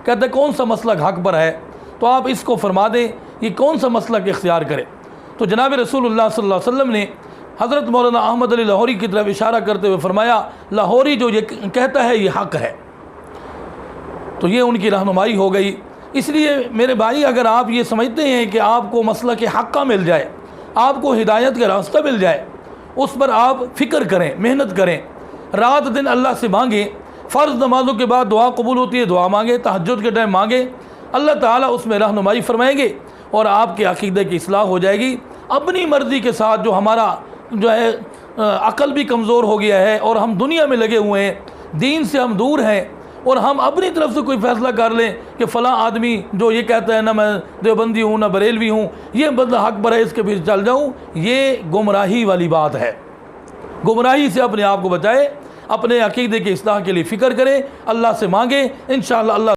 कहते कौन सा मसलक हक़ पर है, तो आप इसको फरमा दें ये कौन सा मसलक इख्तियार करे। तो जनाब रसूलुल्लाह सल्लल्लाहु अलैहि वसल्लम ने हज़रत मौलाना अहमद अली लाहौरी की तरफ इशारा करते हुए फरमाया, लाहौरी जो ये कहता है ये हक़ है। तो ये उनकी रहनुमाई हो गई। इसलिए मेरे भाई, अगर आप ये समझते हैं कि आपको मसलक हक़ मिल जाए, आपको हिदायत का रास्ता मिल जाए, उस पर आप फ़िक्र करें, मेहनत करें, रात दिन अल्लाह से मांगें। फ़र्ज़ नमाज़ों के बाद दुआ कबूल होती है, दुआ मांगे, तहज्जुद के टाइम मांगे, अल्लाह ताला उसमें रहनुमाई फरमाएंगे और आपके अक़ीदे की इस्लाह हो जाएगी। अपनी मर्ज़ी के साथ जो हमारा जो है अक़ल भी कमज़ोर हो गया है और हम दुनिया में लगे हुए हैं, दीन से हम दूर हैं, और हम अपनी तरफ से कोई फ़ैसला कर लें कि फ़लाँ आदमी जो ये कहता है ना मैं देवबंदी हूँ ना बरेलवी हूँ, ये बंदा हक़ पर है, इसके पीछे चल जाऊँ, ये गुमराही वाली बात है। गुमराही से अपने आप को बचाए, अपने अक़ीदे की इस्लाह के लिए फ़िक्र करें, अल्लाह से मांगे, इंशाअल्लाह अल्लाह